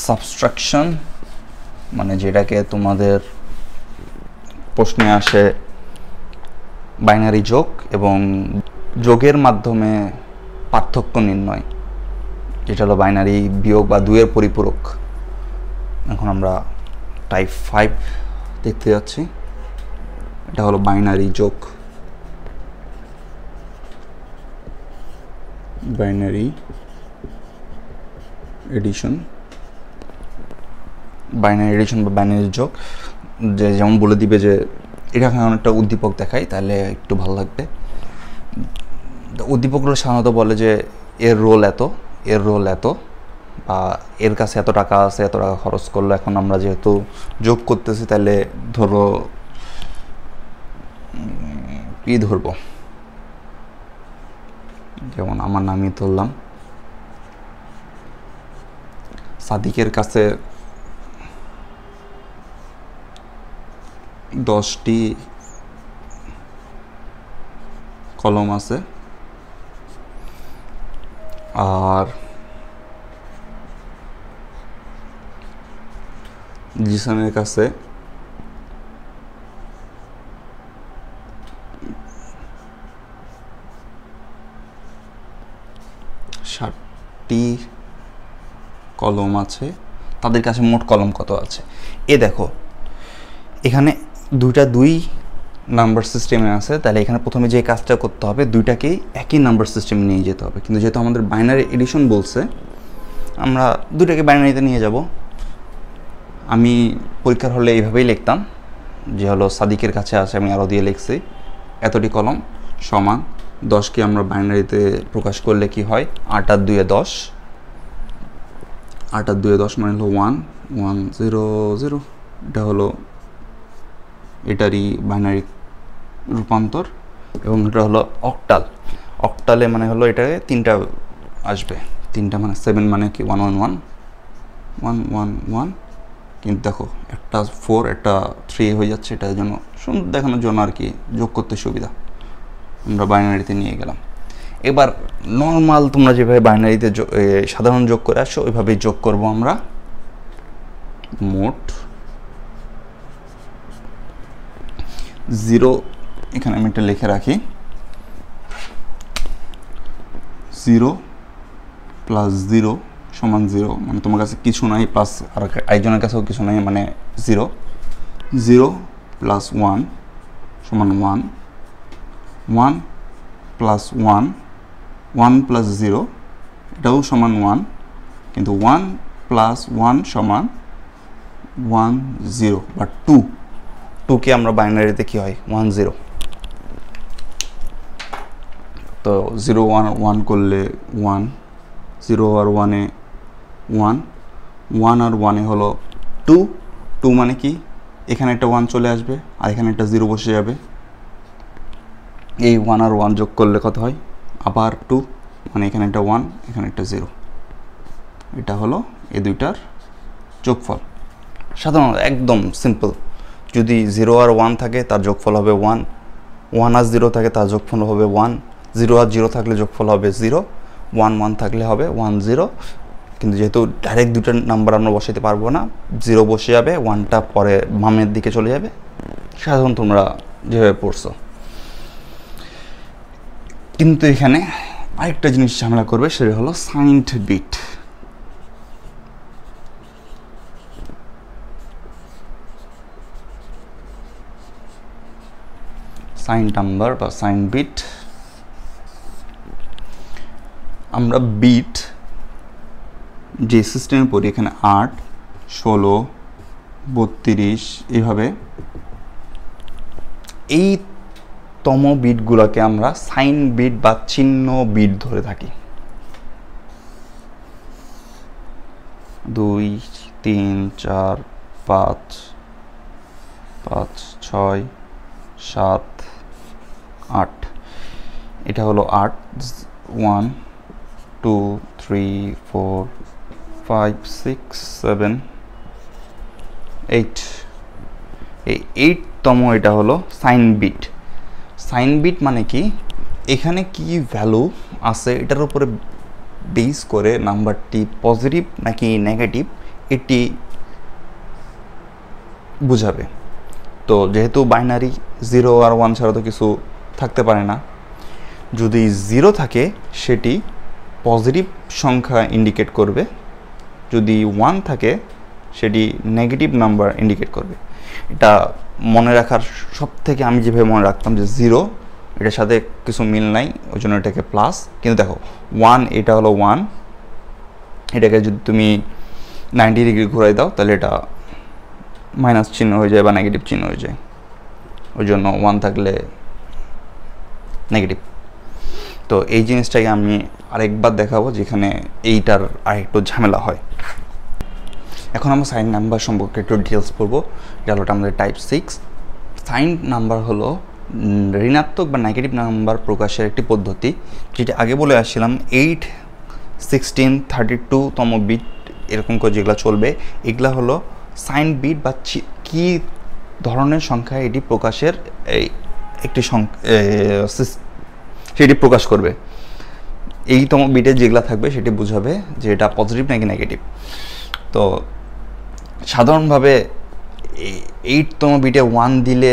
সাবট্রাকশন, মানে যেটাকে তোমাদের প্রশ্নে আসে বাইনারি যোগ এবং যোগের মাধ্যমে পার্থক্য নির্ণয়, যেটা হলো বাইনারি বিয়োগ বা 2-এর পরিপূরক। এখন আমরা টাইপ 5 দেখতে যাচ্ছি। এটা হলো বাইনারি যোগ, বাইনারি এডিশন। বাইনারি এডিশন বা বাইনারি যোগ, যে যেমন বলে দিবে যে এটা অনেকটা উদ্দীপক দেখাই, তাহলে একটু ভালো লাগবে। উদ্দীপকগুলো সাধারণত বলে যে এর রোল এত, এর রোল এত, বা এর কাছে এত টাকা আছে, এত টাকা খরচ করলো। এখন আমরা যেহেতু যোগ করতেছি, তাহলে ধরো কি ধরবো, যেমন আমার নামই ধরলাম, সাদিকের কাছে 10টি কলম আছে, আর জিসানের কাছে 60টি কলম আছে। তাদের কাছে মোট কলম কত আছে? এ দেখো, এখানে 2 নাম্বার সিস্টেমে আছে, তাহলে এখানে প্রথমে যে কাজটা করতে হবে, দুইটাকেই একই নাম্বার সিস্টেমে নিয়ে যেতে হবে। কিন্তু যেহেতু আমাদের বাইনারি এডিশন বলছে, আমরা দুটাকে বাইনারিতে নিয়ে যাব। আমি পরীক্ষার হলে এইভাবেই লিখতাম, যে হলো সাদিকের কাছে আছে, আমি আরও দিয়ে লিখছি এতটি কলম সমান 10কে আমরা বাইনারিতে প্রকাশ করলে কি হয়, 8 আর 2 10, 8 আর 2 10 মানে হলো 1 1 0 0। এটা হলো এটারই বাইনারি রূপান্তর, এবং এটা হলো অক্টাল। অক্টালে মানে হলো এটাকে 3টা আসবে, 3টা মানে 7 মানে কি 1 1 1 1 1 1। কিন্তু দেখো একটা 4 একটা 3 হয়ে যাচ্ছে, এটার জন্য সুন্দর দেখানোর জন্য আর কি, যোগ করতে সুবিধা, আমরা বাইনারিতে নিয়ে গেলাম। এবার নর্মাল তোমরা যেভাবে বাইনারিতে সাধারণ যোগ করে আসছো, ওইভাবেই যোগ করব আমরা। মোট 0, এখানে আমি একটা লিখে রাখি, 0 প্লাস 0 সমান 0, মানে তোমার কাছে কিছু নাই, প্লাস আর একজনের কাছেও কিছু নাই, মানে 0। 0 প্লাস 1 সমান 1, 1 প্লাস 1, 1 প্লাস 0 এটাও সমান 1, কিন্তু 1 প্লাস 1 সমান 1 0 বা 2। 2কে আমরা বাইনারিতে কি হয় 1 0। তো 0 1 1 করলে 1, 0 আর 1-এ 1, 1 আর 1-এ হলো 2। 2 মানে কি, এখানে একটা 1 চলে আসবে আর এখানে একটা 0 বসে যাবে। এই 1 আর 1 যোগ করলে কত হয়, আবার 2, মানে এখানে একটা 1 এখানে একটা 0। এটা হলো এই দুইটার যোগফল। সাধারণত একদম সিম্পল, যদি 0 আর 1 থাকে তার যোগফল হবে 1, 1 আর 0 থাকে তার যোগফল হবে 1, 0 আর 0 থাকলে যোগফল হবে 0, 1 1 থাকলে হবে 1 0। কিন্তু যেহেতু ডাইরেক্ট দুটো নাম্বার আমরা বসাইতে পারবো না, 0 বসে যাবে, 1টা পরে বামের দিকে চলে যাবে, সাধারণত তোমরা যেভাবে পড়ছো। কিন্তু এখানে আরেকটা জিনিস ঝামেলা করবে, সেটা হলো সাইন্ড বিট। সাইন নাম্বার বা সাইন বিট, আমরা বিট যে সিস্টেমে পড়ি এখানে 8, 16, 32 এইভাবে এই তম বিটগুলোকে আমরা সাইন বিট বা চিহ্ন বিট ধরে থাকি। 2, 3, 4, 5, 6, 7, 8 এটা হলো 8, 1, 2, 3, 4, 5, 6, 7, 8 এই 8তম এটা হলো সাইন বিট। সাইন বিট মানে কি, এখানে কি ভ্যালু আছে এটার উপরে বেস করে নাম্বারটি পজিটিভ নাকি নেগেটিভ এটি বোঝাবে। তো যেহেতু বাইনারি 0 আর 1 ছাড়া তো কিছু থাকতে পারে না, যদি 0 থাকে সেটি পজিটিভ সংখ্যা ইন্ডিকেট করবে, যদি 1 থাকে সেটি নেগেটিভ নাম্বার ইন্ডিকেট করবে। এটা মনে রাখার সব থেকে আমি যেভাবে মনে রাখতাম যে 0 এটার সাথে কিছু মিল নাই, ওই জন্য এটাকে প্লাস। কিন্তু দেখো 1 এটা হলো 1, এটাকে যদি তুমি 90 ডিগ্রি ঘুরাই দাও তাহলে এটা মাইনাস চিহ্ন হয়ে যায় বা নেগেটিভ চিহ্ন হয়ে যায়, ওই জন্য 1 থাকলে নেগেটিভ। তো এই জিনিসটাকে আমি আরেকবার দেখাবো যেখানে এইটার আরেকটু ঝামেলা হয়। এখন আমরা সাইন নাম্বার সম্পর্কে একটু ডিটেলস পড়বো। এটা হলো আমাদের টাইপ 6। সাইন নাম্বার হলো ঋণাত্মক বা নেগেটিভ নাম্বার প্রকাশের একটি পদ্ধতি, যেটা আগে বলে আসছিলাম 8, 16, 32তম বিট এরকম করে যেগুলো চলবে এগুলা হলো সাইন বিট বা কি ধরনের সংখ্যা এটি প্রকাশের একটি সেটি প্রকাশ করবে। এইতম বিটে যেগুলো থাকবে সেটি বুঝাবে যে এটা পজিটিভ নাকি নেগেটিভ। তো সাধারণভাবে 8তম বিটে 1 দিলে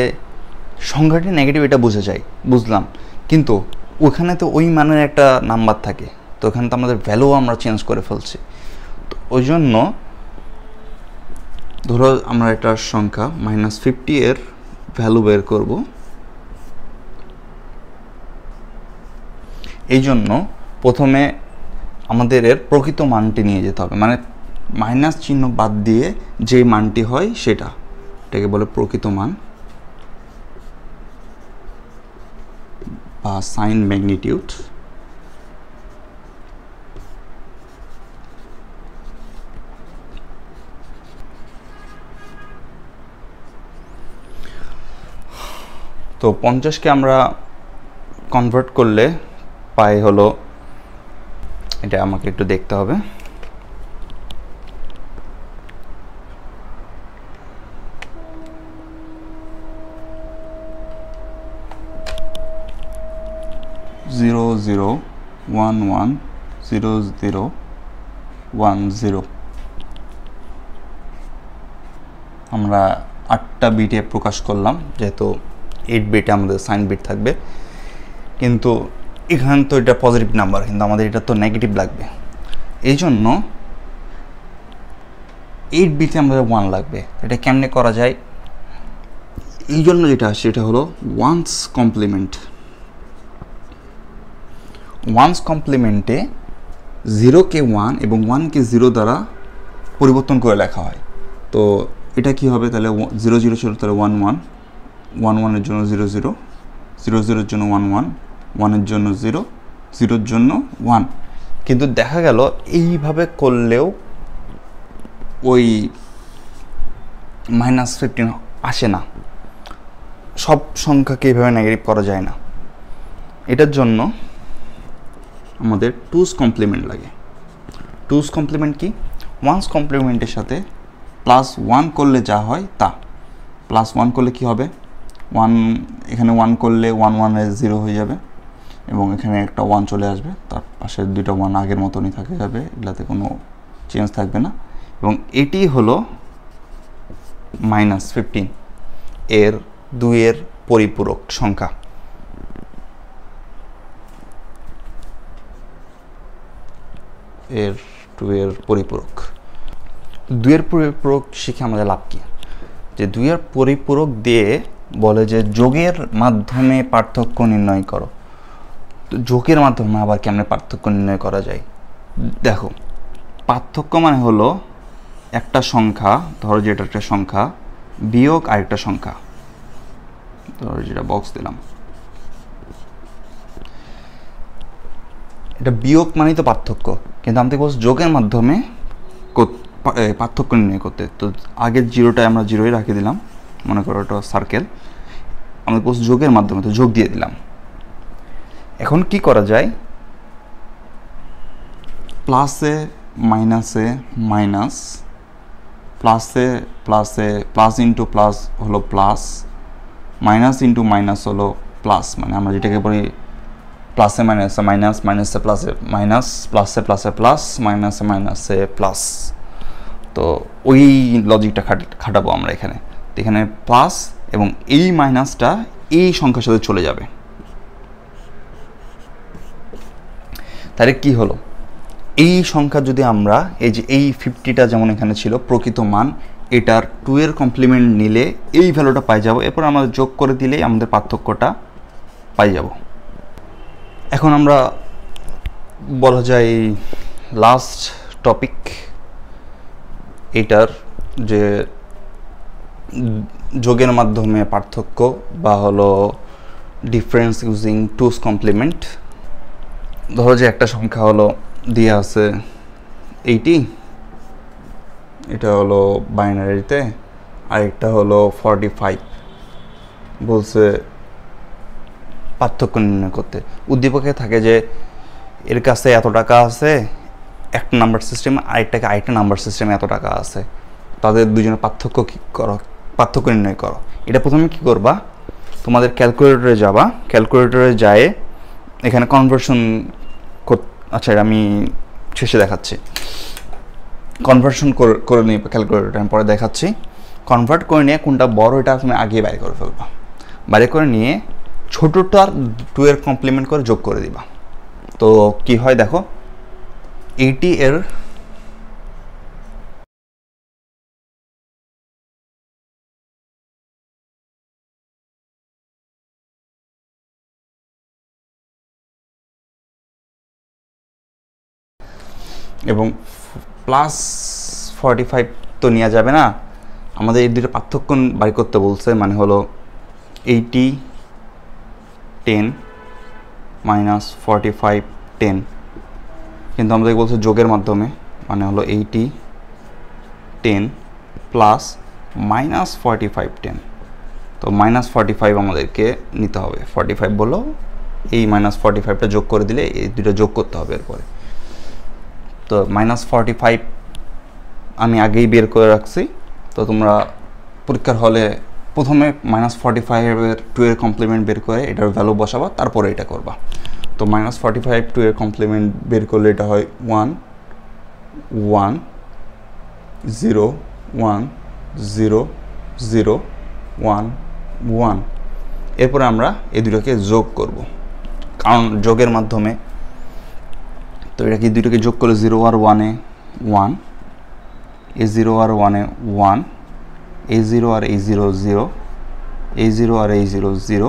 সংখ্যাটি নেগেটিভ এটা বোঝা যায়, বুঝলাম, কিন্তু ওখানে তো ওই মানের একটা নাম্বার থাকে, তো ওখানে তো আমাদের ভ্যালু আমরা চেঞ্জ করে ফেলছি। তো ওই জন্য ধরো আমরা একটা সংখ্যা -50 এর ভ্যালু বের করব, এই জন্য প্রথমে আমাদের এর প্রকৃত মানটি নিয়ে যেতে হবে, মানে মাইনাস চিহ্ন বাদ দিয়ে যে মানটি হয় এটাকে বলে প্রকৃত মান বা সাইন ম্যাগনিটিউড। তো 50কে আমরা কনভার্ট করলে পাই হলো, এটা আমাকে একটু দেখতে হবে, জিরো 0 1 1 0 0 1 0। আমরা 8টা বিটে প্রকাশ করলাম, যেহেতু 8 বিটে আমাদের সাইন বিট থাকবে, কিন্তু এখানে তো এটা পজিটিভ নাম্বার, কিন্তু আমাদের এটা তো নেগেটিভ লাগবে, এই জন্য 8 বিটে আমাদের 1 লাগবে। এটা কেমনে করা যায়, এই জন্য যেটা আসছে এটা হলো ওয়ান্স কমপ্লিমেন্ট। ওয়ান্স কমপ্লিমেন্টে 0কে 1 এবং 1কে 0 দ্বারা পরিবর্তন করে লেখা হয়। তো এটা কি হবে তাহলে 0 0 ছিল তাহলে 1 1, 1 1 এর জন্য 0 0, 0 0 এর জন্য 1 1, 1 এর জন্য 0, 0 এর জন্য 1। কিন্তু দেখা গেল এইভাবে করলেও ওই -15 আসে না, সব সংখ্যাকে এইভাবে নেগেটিভ করা যায় না। এটার জন্য আমাদের টুস কমপ্লিমেন্ট লাগে। টুস কমপ্লিমেন্ট কি, ওয়ান্স কমপ্লিমেন্টের সাথে +1 করলে যা হয় তা, +1 করলে কি হবে, 1 এখানে 1 করলে 1 1 এর 0 হয়ে যাবে এবং এখানে একটা 1 চলে আসবে, তার পাশে দুইটা 1 আগের মতনই থাকে যাবে, এগুলাতে কোনো চেঞ্জ থাকবে না। এবং এটি হলো -15 এর 2 এর পরিপূরক সংখ্যা। এর 2 এর পরিপূরক, 2 এর পরিপূরক শিখে আমাদের লাভ কি, যে 2 এর পরিপূরক দিয়ে বলে যে যোগের মাধ্যমে পার্থক্য নির্ণয় করো। তো যোগের মাধ্যমে আবার কেমনে পার্থক্য নির্ণয় করা যায়, দেখো পার্থক্য মানে হলো একটা সংখ্যা, ধরো যেটা একটা সংখ্যা বিয়োগ আরেকটা সংখ্যা, ধরো যেটা বক্স দিলাম, এটা বিয়োগ মানেই তো পার্থক্য, কিন্তু আমাদের বলছি যোগের মাধ্যমে পার্থক্য নির্ণয় করতে। তো আগের জিরোটায় আমরা জিরোই রাখি দিলাম, মনে করো এটা সার্কেল, আমাদের বলছি যোগের মাধ্যমে, তো যোগ দিয়ে দিলাম। এখন কি করা যায়, প্লাসে মাইনাসে মাইনাস, প্লাসে প্লাসে প্লাস ইন্টু প্লাস হলো প্লাস, মাইনাস ইন্টু মাইনাস হলো প্লাস, মানে আমরা যেটাকে বলি প্লাসে মাইনাসে মাইনাস, মাইনাসে প্লাসে মাইনাস, প্লাসে প্লাসে প্লাস, মাইনাসে মাইনাসে প্লাস। তো ওই লজিকটা খাটাবো আমরা এখানে। তো এখানে প্লাস এবং এই মাইনাসটা এই সংখ্যার সাথে চলে যাবে। তাহলে কি হলো, এই সংখ্যা যদি আমরা এই যে এই 50টা যেমন এখানে ছিল প্রকৃত মান, এটার 2 এর কমপ্লিমেন্ট নিলে এই ভ্যালুটা পাই যাব, এরপর আমরা যোগ করে দিলেই আমাদের পার্থক্যটা পাই যাব। এখন আমরা বলা যায় লাস্ট টপিক এটার, যে যোগের মাধ্যমে পার্থক্য বা হলো ডিফারেন্স ইউজিং 2's কমপ্লিমেন্ট। ধরো যে একটা সংখ্যা হলো দিয়ে আছে 80, এটা হলো বাইনারিতে, আরেকটা হলো 45, বলছে পার্থক্য নির্ণয় করতে। উদ্দীপকে থাকে যে এর কাছে এত টাকা আছে একটা নাম্বার সিস্টেম, আরেকটাকে আরেকটা নাম্বার সিস্টেমে এত টাকা আছে, তাদের দুজনের পার্থক্য কী করো, পার্থক্য নির্ণয় করো। এটা প্রথমে কি করবা, তোমাদের ক্যালকুলেটরে যাবা, ক্যালকুলেটরে যায় এখানে কনভার্সন, আচ্ছা এটা আমি শেষে দেখাচ্ছি, কনভার্সন করে নিয়ে ক্যালকুলেটর আমি পরে দেখাচ্ছি। কনভার্ট করে নিয়ে কোনটা বড় এটা তুমি আগে বাইরে করে ফেলবা, বাইরে করে নিয়ে ছোটোটার 2 এর কমপ্লিমেন্ট করে যোগ করে দিবা। তো কি হয় দেখো, 80 এর এবং প্লাস 45 তো নেওয়া যাবে না, আমাদের এই দুটো পার্থক্য বাড়ি করতে বলছে, মানে হলো 80 10 মাইনাস 45 10, কিন্তু আমাদের বলছে যোগের মাধ্যমে, মানে হলো 80 10 প্লাস মাইনাস 45 10। তো মাইনাস 45 আমাদেরকে নিতে হবে, 45 বলো এই মাইনাস 45টা যোগ করে দিলে এই দুটো যোগ করতে হবে এরপরে। তো মাইনাস 45 আমি আগেই বের করে রাখছি, তো তোমরা পরীক্ষার হলে প্রথমে মাইনাস 45-এর 2 এর কমপ্লিমেন্ট বের করে এটার ভ্যালু বসাবা, তারপরে এটা করবা। তো মাইনাস 45 2 এর কমপ্লিমেন্ট বের করলে এটা হয় 1 1 0 1 0 0 1 1। এরপরে আমরা এই দুটোকে যোগ করব, কারণ যোগের মাধ্যমে। তো এটা কি দুটোকে যোগ করলে 0 আর 1-এ 1, এই 0 আর 1-এ 1, এই 0 আর এই 0 0, এই 0 আর এই 0 0,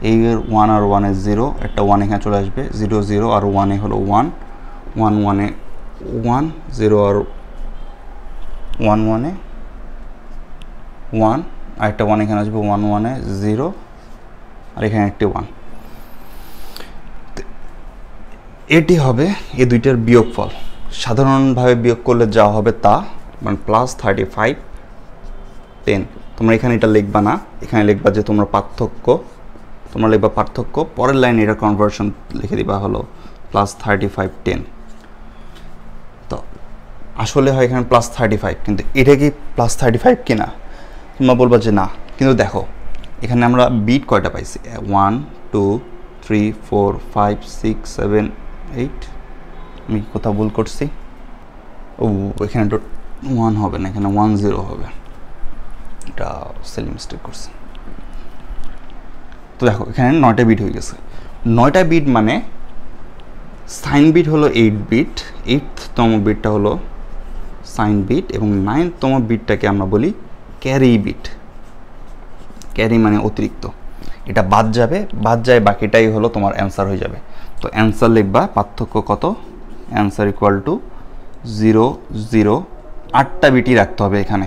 এই 1 আর 1-এ 0, একটা 1 এখানে চলে আসবে, 0 0 আর 1-এ হলো 1 1 1-এ 1, 0 আর 1 1-এ 1, আর একটা 1 এখানে আসবে, 1 1-এ 0, আর এখানে একটি 1। এটি হবে এই দুইটার বিয়োগফল। সাধারণভাবে বিয়োগ করলে যা হবে তা, মানে প্লাস 35 10। তোমরা এখানে এটা লিখবা না, এখানে লিখবা যে তোমরা পার্থক্য, তোমরা লিখবা পার্থক্য, পরের লাইনে এটা কনভার্সন লিখে দিবা হলো প্লাস 35 10। তো আসলে হয় এখানে প্লাস 35, কিন্তু এটা কি প্লাস 35 কিনা তোমরা বলবা যে না, কিন্তু দেখো এখানে আমরা বিট কয়টা পাইছি, 1 2 3 4 5 6 7 8, আমি কোথাও ভুল করছি, ও এখানে তো 1 হবে না, এখানে 1 0 হবে, এটা সেলি মিস্টেক করছি। তো দেখো এখানে 9টা বিট হয়ে গেছে। 9টা বিট মানে সাইন বিট হলো 8 বিট, 8তম বিটটা হলো সাইন বিট, এবং 9তম বিটটাকে আমরা বলি ক্যারি বিট। ক্যারি মানে অতিরিক্ত, এটা বাদ যাবে, বাদ যায় বাকিটাই হলো তোমার অ্যান্সার হয়ে যাবে। তো অ্যান্সার লিখবা পার্থক্য কত, অ্যান্সার ইকুয়াল টু 0 0 8টা বিটই রাখতে হবে এখানে।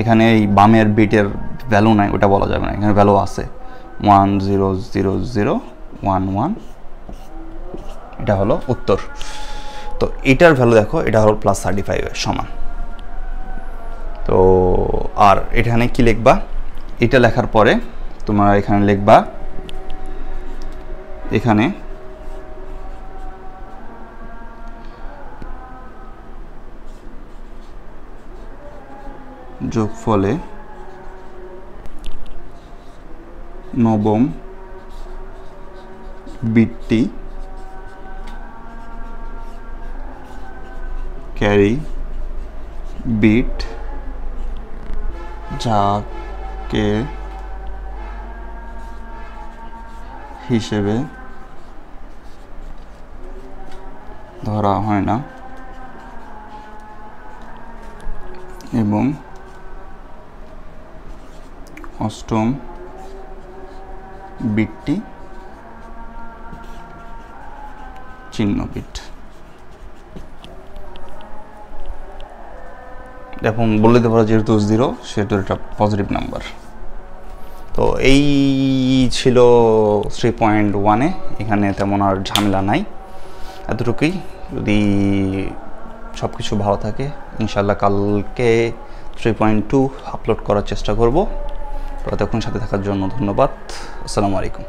এখানে এই বামের বিটের ভ্যালু নাই, ওটা বলা যাবে না, এখানে ভ্যালু আছে 1 0 0 0 1 1। এটা হলো উত্তর। তো এটার ভ্যালু দেখো, এটা হলো +35 এর সমান। তো আর এখানে কি লিখবা, এটা লেখার পরে তোমরা এখানে লিখবা, এখানে যোগফলে নবম বিটটি ক্যারি বিট যাকে হিসেবে ধরা হয় না এবং অষ্টম বিটটি চিহ্ন বিট। এখন বলে দিতে পারো যেহেতু 0 সেহেতু এটা পজিটিভ নাম্বার। তো এই ছিল 3.1-এ, এখানে তেমন আর ঝামেলা নাই, এতটুকুই। যদি সব কিছু ভালো থাকে ইনশাল্লাহ কালকে 3.2 আপলোড করার চেষ্টা করব। ততক্ষণ সাথে থাকার জন্য ধন্যবাদ। আসসালামু আলাইকুম।